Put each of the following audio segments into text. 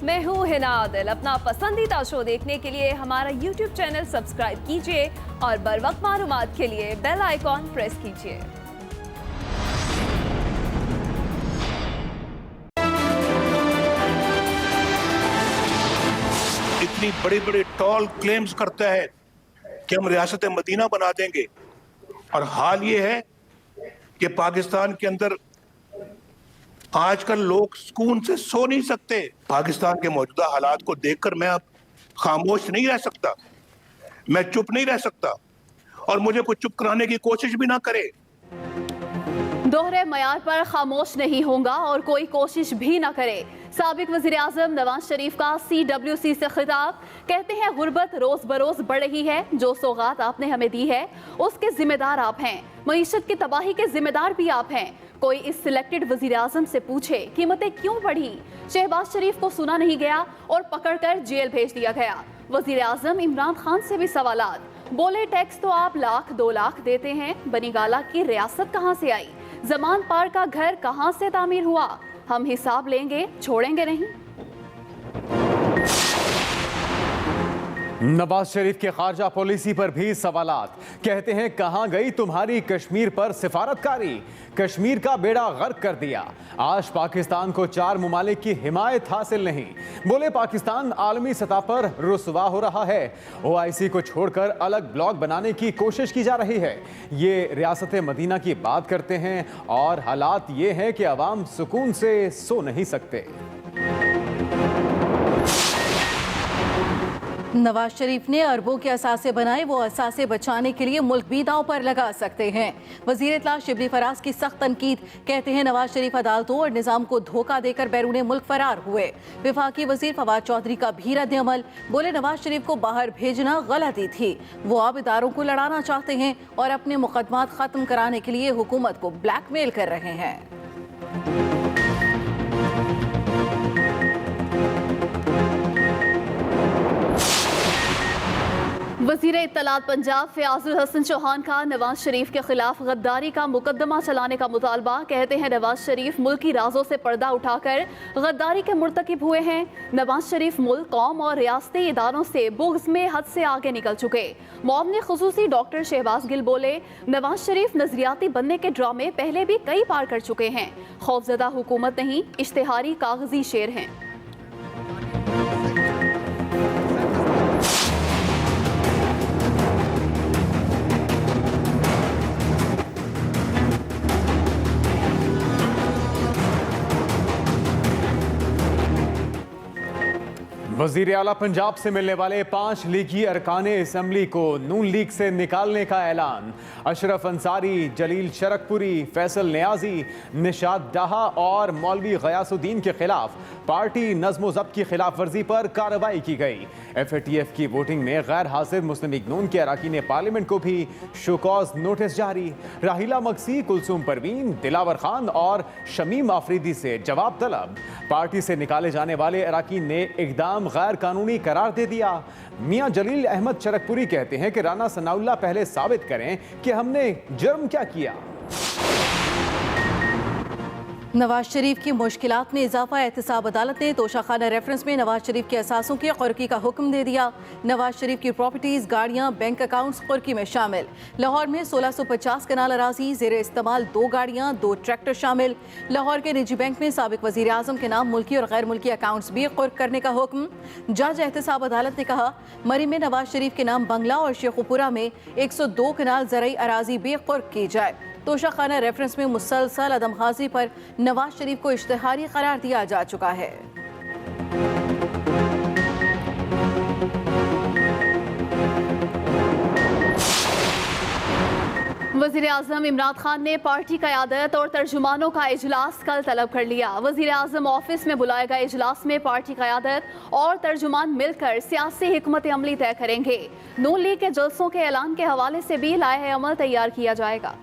मैं हूँ हिना आदिल। अपना पसंदीदा शो देखने के लिए हमारा YouTube चैनल सब्सक्राइब कीजिए और बर वक्त मालूमात के लिए बेल आइकॉन प्रेस कीजिए। इतनी बड़ी बड़ी टॉल क्लेम्स करता है कि हम रियासत मदीना बना देंगे, और हाल ये है कि पाकिस्तान के अंदर आजकल लोग सुकून से सो नहीं सकते। पाकिस्तान के मौजूदा हालात को देखकर मैं अब खामोश नहीं रह सकता, मैं चुप नहीं रह सकता, और मुझे कोई चुप कराने की कोशिश भी ना करे। दोहरे मयार पर खामोश नहीं होगा और कोई कोशिश भी ना करे। साबिक वज़ीर आज़म नवाज शरीफ का CWC से खिताब। कहते हैं गुर्बत रोज बरोज बढ़ रही है, जो सौगात आपने हमें दी है उसके जिम्मेदार आप हैं, मईशत की तबाही के जिम्मेदार भी आप हैं। कोई इस सिलेक्टेड वज़ीर आज़म से पूछे कीमतें क्यों बढ़ी। शहबाज शरीफ को सुना नहीं गया और पकड़कर जेल भेज दिया गया। वज़ीर आज़म इमरान खान से भी सवालात। बोले टैक्स तो आप लाख 2 लाख देते हैं, बनी गाला की रियासत कहाँ से आई, जमान पार का घर कहां से तामीर हुआ, हम हिसाब लेंगे, छोड़ेंगे नहीं। नवाज शरीफ के खारजा पॉलिसी पर भी सवालात। कहते हैं कहां गई तुम्हारी कश्मीर पर सिफारतकारी, कश्मीर का बेड़ा गर्क कर दिया। आज पाकिस्तान को 4 ममालिक की हिमायत हासिल नहीं। बोले पाकिस्तान आलमी सतह पर रुसवा हो रहा है। OIC को छोड़कर अलग ब्लॉक बनाने की कोशिश की जा रही है। ये रियासत मदीना की बात करते हैं और हालात ये हैं कि अवाम सुकून से सो नहीं सकते। नवाज शरीफ ने अरबों के असासे बनाए, वो असासे बचाने के लिए मुल्क भी दांव पर लगा सकते हैं। वजीर इत्तला शिबली फराज की सख्त तनकीद। कहते हैं नवाज शरीफ अदालतों और निज़ाम को धोखा देकर बैरून मुल्क फरार हुए। विफाकी वजीर फवाद चौधरी का भी रद्द अमल। बोले नवाज शरीफ को बाहर भेजना गलती थी, वो अब इदारों को लड़ाना चाहते हैं और अपने मुकदमात खत्म कराने के लिए हुकूमत को ब्लैकमेल कर रहे हैं। वज़ीर इत्तलात पंजाब फयाजुल हसन चौहान का नवाज शरीफ के खिलाफ गद्दारी का मुकदमा चलाने का मुतालबा। कहते हैं नवाज शरीफ मुल्की राजों से पर्दा उठाकर गद्दारी के मुर्तकिब हुए हैं। नवाज शरीफ मुल्क, कौम और रियासती इदारों से बुग़्ज़ में हद से आगे निकल चुके। मुआवने खुसूसी डॉक्टर शहबाज गिल बोले नवाज शरीफ नजरियाती बनने के ड्रामे पहले भी कई बार कर चुके हैं। खौफजदा हुकूमत नहीं, इश्तिहारी कागजी शेर हैं। वजीर आला पंजाब से मिलने वाले 5 लीगी अरकाने असम्बली को नून लीग से निकालने का ऐलान। अशरफ अंसारी, जलील शरकपुरी, फैसल नियाजी, निशात डाहा और मौलवी गयासुद्दीन के खिलाफ पार्टी नज़्म ज़ब्त की खिलाफ वर्जी पर कार्रवाई की गई। FATF की वोटिंग में गैर हाजिर मुस्लिम लीग नून के अरकान पार्लियामेंट को भी शोकॉज नोटिस जारी। राहिला मक्सी, कुलसूम परवीन, दिलावर खान और शमीम आफरीदी से जवाब तलब। पार्टी से निकाले जाने वाले अरकान ने इकदाम गैर कानूनी करार दे दिया। मियां जलील अहमद शरकपुरी कहते हैं कि राना सनाउल्लाह पहले साबित करें कि हमने जुर्म क्या किया। नवाज शरीफ की मुश्किलात में इजाफा। एहतसाब अदालत ने तोशाखाना रेफरेंस में नवाज शरीफ के असासों की कुर्की का हुक्म दे दिया। नवाज शरीफ की प्रॉपर्टीज, गाड़ियां, बैंक अकाउंट्स कुर्की में शामिल। लाहौर में 1650 कनाल अराजी, जेर इस्तेमाल 2 गाड़ियां, 2 ट्रैक्टर शामिल। लाहौर के निजी बैंक में साबिक वजीर आजम के नाम मुल्की और गैर मुल्की अकाउंट्स भी कुर्क करने का हुक्म। जज एहतसाब अदालत ने कहा मरी में नवाज शरीफ के नाम बंगला और शेखुपुरा में 102 कनाल ज़रई अराजी भी कुर्क की जाए। तोशाखाना रेफरेंस में मुसलसल अदमगाजी पर नवाज शरीफ को इश्तिहारी करार दिया जा चुका है। वज़ीर आज़म इमरान खान ने पार्टी क़यादत और तर्जुमानों का इजलास कल तलब कर लिया। वज़ीर आज़म ऑफिस में बुलाए गए इजलास में पार्टी क़यादत और तर्जुमान मिलकर सियासी हिकमत अमली तय करेंगे। नून लीग के जलसों के ऐलान के हवाले से भी लाए अमल तैयार किया जाएगा।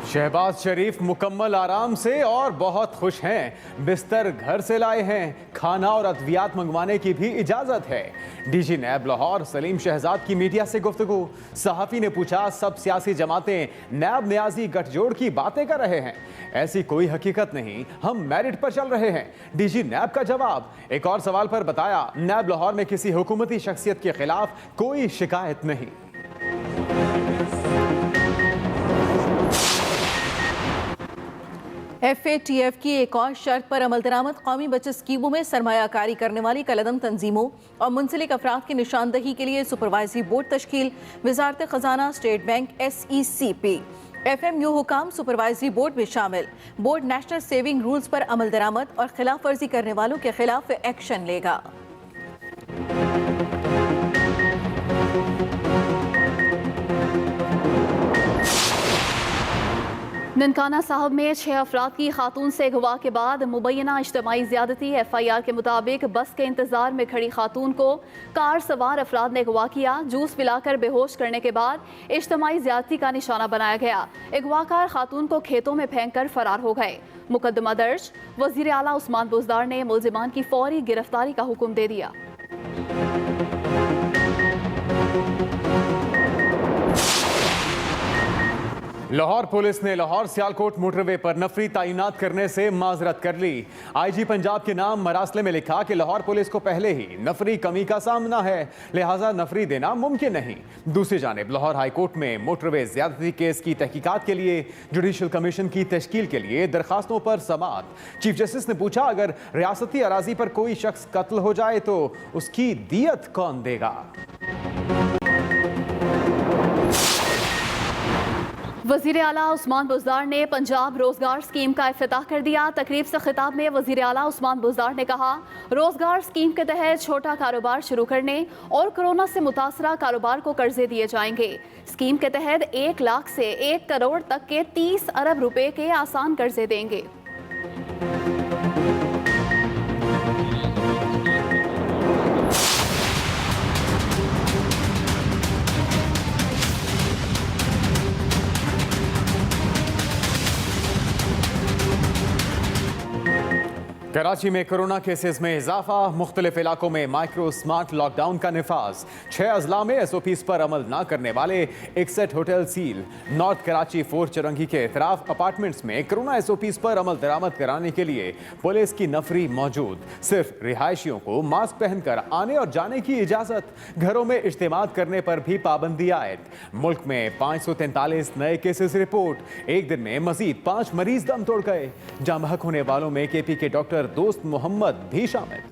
शहबाज शरीफ मुकम्मल आराम से और बहुत खुश हैं। बिस्तर घर से लाए हैं, खाना और अद्वियात मंगवाने की भी इजाजत है। डीजी नैब लाहौर सलीम शहजाद की मीडिया से गुफ्तगू। सहाफी ने पूछा, सब सियासी जमातें नैब न्याजी गठजोड़ की बातें कर रहे हैं? ऐसी कोई हकीकत नहीं, हम मेरिट पर चल रहे हैं। डीजी नैब का जवाब। एक और सवाल पर बताया, नैब लाहौर में किसी हुकूमती शख्सियत के खिलाफ कोई शिकायत नहीं। FATF की एक और शर्त पर अमल दरामद। कौमी बचत स्कीमों में सरमायाकारी करने वाली कलअदम तंजीमों और मुंसलिक अफराद की निशानदही के लिए सुपरवाइजरी बोर्ड तश्कील। वजारत खजाना, स्टेट बैंक, SECP, FMU हुकाम सुपरवाइजरी बोर्ड में शामिल। बोर्ड नेशनल सेविंग रूल्स पर अमल दरामद और खिलाफ वर्जी करने वालों के खिलाफ एक्शन लेगा। ननकाना साहब में 6 अफराद की खातून से अगवा के बाद मुबैना इज्तमाई ज़्यादती। FIR के मुताबिक बस के इंतजार में खड़ी खातून को कार सवार अफराद ने अगवा किया। जूस पिलाकर बेहोश करने के बाद इज्तमाई ज़्यादती का निशाना बनाया गया। अगवाकार खातून को खेतों में फेंक कर फरार हो गए। मुकदमा दर्ज। वज़ीर आला उस्मान बुज़दार ने मुलजिमान की फौरी गिरफ्तारी का हुक्म दे दिया। लाहौर पुलिस ने लाहौर सियालकोट मोटरवे पर नफरी तैनात करने से माजरत कर ली। IG पंजाब के नाम मरासले में लिखा कि लाहौर पुलिस को पहले ही नफरी कमी का सामना है, लिहाजा नफरी देना मुमकिन नहीं। दूसरी जानिब लाहौर हाई कोर्ट में मोटरवे ज्यादती केस की तहकीकात के लिए जुडिशल कमीशन की तश्कील के लिए दरखास्तों पर समाअत। चीफ जस्टिस ने पूछा, अगर रियासती अराजी पर कोई शख्स कत्ल हो जाए तो उसकी दियत कौन देगा? वज़ीर आला उस्मान बुज़दार ने पंजाब रोजगार स्कीम का इफ्तिताह कर दिया। तकरीब से खिताब में वज़ीर आला उस्मान बुज़दार ने कहा, रोजगार स्कीम के तहत छोटा कारोबार शुरू करने और कोरोना से मुतासरा कारोबार को कर्जे दिए जाएंगे। स्कीम के तहत 1 लाख से 1 करोड़ तक के 30 अरब रुपए के आसान कर्जे देंगे। कराची में कोरोना केसेस में इजाफा। मुख्तलिफ इलाकों में माइक्रो स्मार्ट लॉकडाउन का निफाज। 6 अजला में SOPs पर अमल न करने वाले 61 होटल सील। नॉर्थ कराची 4 चरंगी के इतराफ अपार्टमेंट्स में कोरोना SOPs पर अमल दरामद कराने के लिए पुलिस की नफरी मौजूद। सिर्फ रिहायशियों को मास्क पहनकर आने और जाने की इजाजत। घरों में इज्तिमात करने पर भी पाबंदी आयद। मुल्क में 543 नए केसेस रिपोर्ट। एक दिन में मजीद 5 मरीज दम तोड़ गए। जाम बहक होने वालों में KP के डॉक्टर दोस्त मोहम्मद भी शामिल।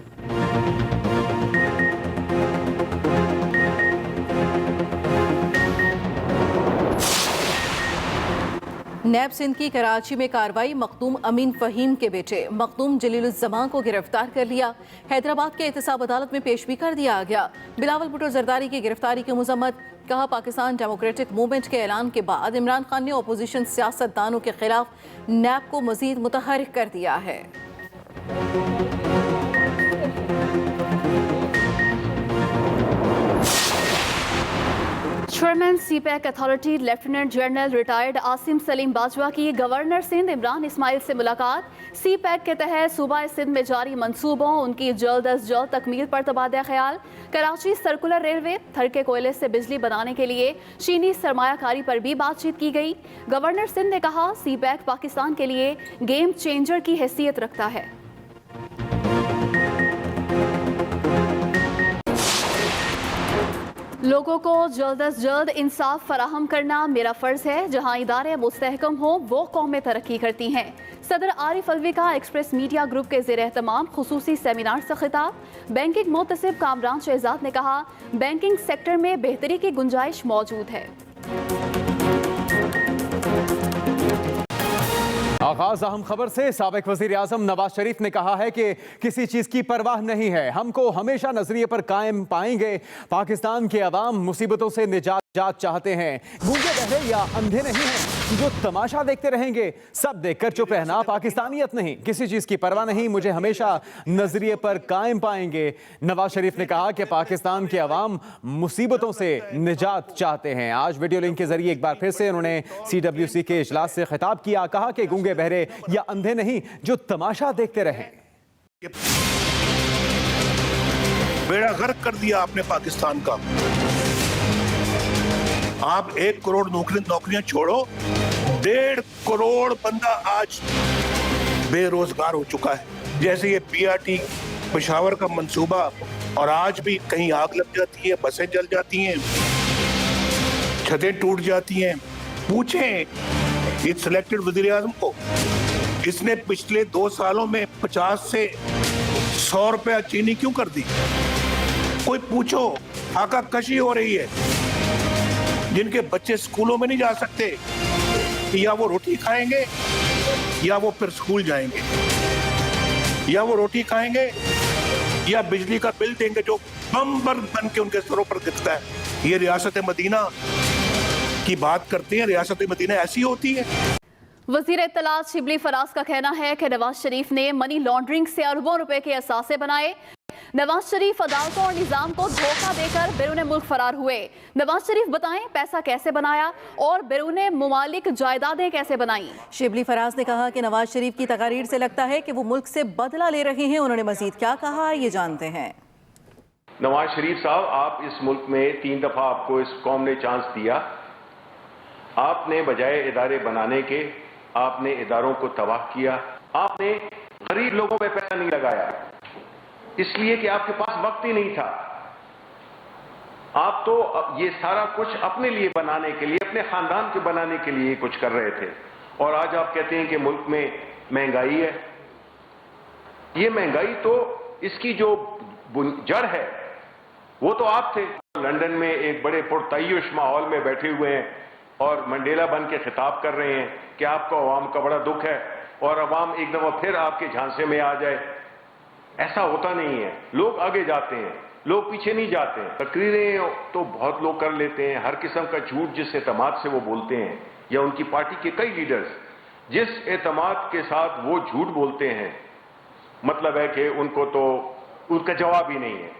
नैब सिंध की कराची में कार्रवाई। मखदूम अमीन फहीम के बेटे मखदूम जलीलुज़्ज़मान को गिरफ्तार कर लिया। हैदराबाद के एहतसाब अदालत में पेश भी कर दिया गया। बिलावल भुट्टो जरदारी की गिरफ्तारी की मजम्मत। कहा, पाकिस्तान डेमोक्रेटिक मूवमेंट के ऐलान के बाद इमरान खान ने अपोजिशन सियासतदानों के खिलाफ नैब को मजीद मुतहर्रिक कर दिया है। Chairman CPAC authority lieutenant general retired Asim Salim Bajwa की गवर्नर सिंध इमरान इस्माइल से मुलाकात। CPAC के तहत सूबा सिंध में जारी मंसूबों उनकी जल्द अज जल्द तकमील पर तबादला ख्याल। कराची सर्कुलर रेलवे थरके कोयले से बिजली बनाने के लिए चीनी सरमायाकारी पर भी बातचीत की गई। गवर्नर सिंध ने कहा, CPAC पाकिस्तान के लिए गेम चेंजर की हैसियत रखता है। लोगों को जल्द अज जल्द इंसाफ फराहम करना मेरा फ़र्ज़ है। जहाँ इदारे मुस्तहकम हो वो कौमें तरक्की करती हैं। सदर आरिफ अलवी का एक्सप्रेस मीडिया ग्रुप के ज़ेर एहतमाम खुसूसी सेमिनार से खिताब। बैंकिंग मोतसिब कामरान शहजाद ने कहा, बैंकिंग सेक्टर में बेहतरी की गुंजाइश मौजूद है। आगाज अहम खबर से। साबिक वजीर आजम नवाज शरीफ ने कहा है कि किसी चीज की परवाह नहीं है, हमको हमेशा नजरिए पर कायम पाएंगे। पाकिस्तान के अवाम मुसीबतों से निजात चाहते हैं, गूंगे बहरे या अंधे नहीं हैं जो तमाशा देखते रहेंगे। सब देखकर चुप रहना पाकिस्तानियत नहीं। किसी चीज की परवाह नहीं, मुझे हमेशा नजरिए पर कायम पाएंगे। नवाज शरीफ ने कहा कि पाकिस्तान के अवाम मुसीबतों से निजात चाहते हैं। आज वीडियो लिंक के जरिए एक बार फिर से उन्होंने CWC के इजलास से खिताब किया। कहा कि गूंगे बहरे या अंधे नहीं जो तमाशा देखते रहें। बेड़ा गर्क कर दिया आपने पाकिस्तान का। आप 1 करोड़ नौकरियां छोड़ो, 1.5 करोड़ बंदा आज बेरोजगार हो चुका है। जैसे ये PRT पेशावर का मंसूबा, और आज भी कहीं आग लग जाती है, बसें जल जाती हैं, छतें टूट जाती हैं। पूछें इस सिलेक्टेड वज़ीर-ए-आज़म को, इसने पिछले 2 सालों में 50 से 100 रुपया चीनी क्यों कर दी? कोई पूछो। आका कशी हो रही है, जिनके बच्चे स्कूलों में नहीं जा सकते, या वो रोटी खाएंगे या वो फिर स्कूल जाएंगे, या वो रोटी खाएंगे या बिजली का बिल देंगे जो बम्बर बन के उनके सरों पर दिखता है। ये रियासत मदीना की बात करते हैं, रियासत मदीना ऐसी होती है। वज़ीर इत्तलात शिबली फराज का कहना है कि नवाज शरीफ ने मनी लॉन्ड्रिंग से अरबों रुपए के असासे बनाए। नवाज शरीफ अदालतों और निजाम को धोखा देकर बैरून मुल्क फरार हुए। नवाज शरीफ बताएं पैसा कैसे बनाया और बैरून मुमालिक जायदादें कैसे बनाई। शिबली फराज ने कहा कि नवाज शरीफ की तकारीर से लगता है कि वो मुल्क से बदला ले रहे हैं। उन्होंने मजीद क्या कहा, ये जानते हैं। नवाज शरीफ साहब, आप इस मुल्क में 3 दफा आपको इस कौम ने चांस दिया। आपने बजाय इदारे बनाने के, आपने इदारों को तबाह किया। आपने गरीब लोगों पे पैसा नहीं लगाया, इसलिए कि आपके पास वक्त ही नहीं था। आप तो ये सारा कुछ अपने लिए बनाने के लिए, अपने खानदान के बनाने के लिए कुछ कर रहे थे। और आज आप कहते हैं कि मुल्क में महंगाई है। ये महंगाई तो इसकी जो जड़ है वो तो आप थे। लंदन में एक बड़े पुरतय्युश माहौल में बैठे हुए हैं और मंडेला बन के खिताब कर रहे हैं कि आपको अवाम का बड़ा दुख है, और अवाम एक दफा फिर आपके झांसे में आ जाए। ऐसा होता नहीं है। लोग आगे जाते हैं, लोग पीछे नहीं जाते हैं। तकरीरें तो बहुत लोग कर लेते हैं, हर किस्म का झूठ जिस एतमाद से वो बोलते हैं, या उनकी पार्टी के कई लीडर्स जिस एतमाद के साथ वो झूठ बोलते हैं, मतलब है कि उनको तो उनका जवाब ही नहीं है।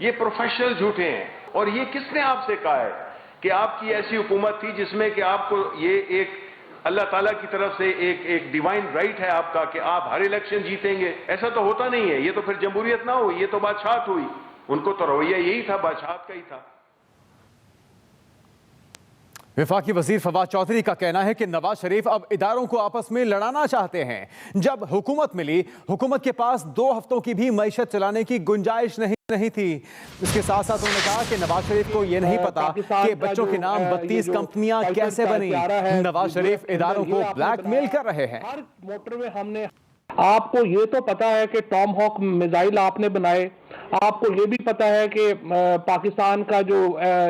ये प्रोफेशनल झूठे हैं। और ये किसने आपसे कहा है कि आपकी ऐसी हुकूमत थी जिसमें कि आपको ये एक अल्लाह ताला की तरफ से एक डिवाइन राइट है आपका कि आप हर इलेक्शन जीतेंगे? ऐसा तो होता नहीं है। ये तो फिर जमहूरियत ना हुई, ये तो बादशाहत हुई। उनको तो रवैया यही था, बादशाहत का ही था। वफाकी वजीर फवाद चौधरी का कहना है कि नवाज शरीफ अब इदारों को आपस में लड़ाना चाहते हैं। जब हुकूमत मिली, हुकूमत के पास 2 हफ्तों की भी मईशत चलाने की गुंजाइश नहीं थी। इसके साथ साथ उन्होंने कहा कि नवाज शरीफ को यह नहीं पता कि बच्चों के नाम 32 कंपनियां कैसे बनी। नवाज शरीफ इदारों को ब्लैकमेल कर रहे हैं। हर मोटरवे हमने, आपको ये तो पता है कि टॉम हॉक मिसाइल आपने बनाए, आपको ये भी पता है कि पाकिस्तान का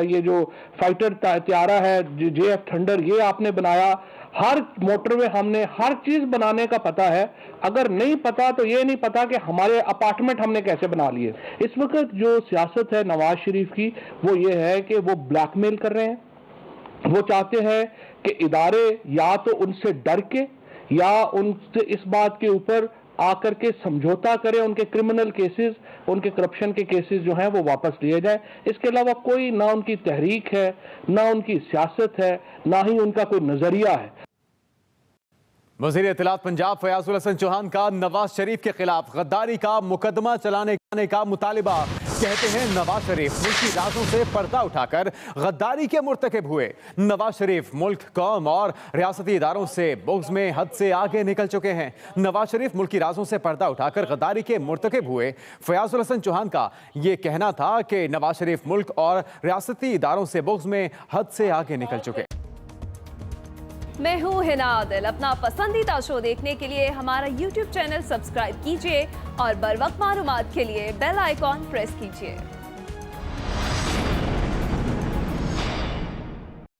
ये जो फाइटर त्यारा है JF थंडर, ये आपने बनाया। हर मोटरवे हमने, हर चीज बनाने का पता है। अगर नहीं पता तो ये नहीं पता कि हमारे अपार्टमेंट हमने कैसे बना लिए। इस वक्त जो सियासत है नवाज शरीफ की, वो ये है कि वो ब्लैकमेल कर रहे हैं। वो चाहते हैं कि इदारे या तो उनसे डर के या उनसे इस बात के ऊपर आकर के समझौता करें, उनके क्रिमिनल केसेस, उनके करप्शन के केसेस जो हैं वो वापस लिए जाए। इसके अलावा कोई ना उनकी तहरीक है, ना उनकी सियासत है, ना ही उनका कोई नजरिया है। वज़ीर इत्तलात पंजाब फयाजुल हसन चौहान का नवाज शरीफ के खिलाफ गद्दारी का मुकदमा चलाने का मुतालिबा। कहते हैं नवाज शरीफ मुल्की राजों से पर्दा उठाकर गद्दारी के मुर्तकिब हुए। नवाज शरीफ मुल्क, कौम और रियासती इदारों से बुग़्ज़ में हद से आगे निकल चुके हैं। नवाज शरीफ मुल्की राजों से पर्दा उठाकर गद्दारी के मुर्तकिब हुए। फयाजुल हसन चौहान का ये कहना था कि नवाज शरीफ मुल्क और रियासती इदारों से बुग़्ज़ में हद से आगे निकल चुके। मैं हूँ हिना आदिल। अपना पसंदीदा शो देखने के लिए हमारा YouTube चैनल सब्सक्राइब कीजिए और बर वक्त मालूमात के लिए बेल आइकॉन प्रेस कीजिए।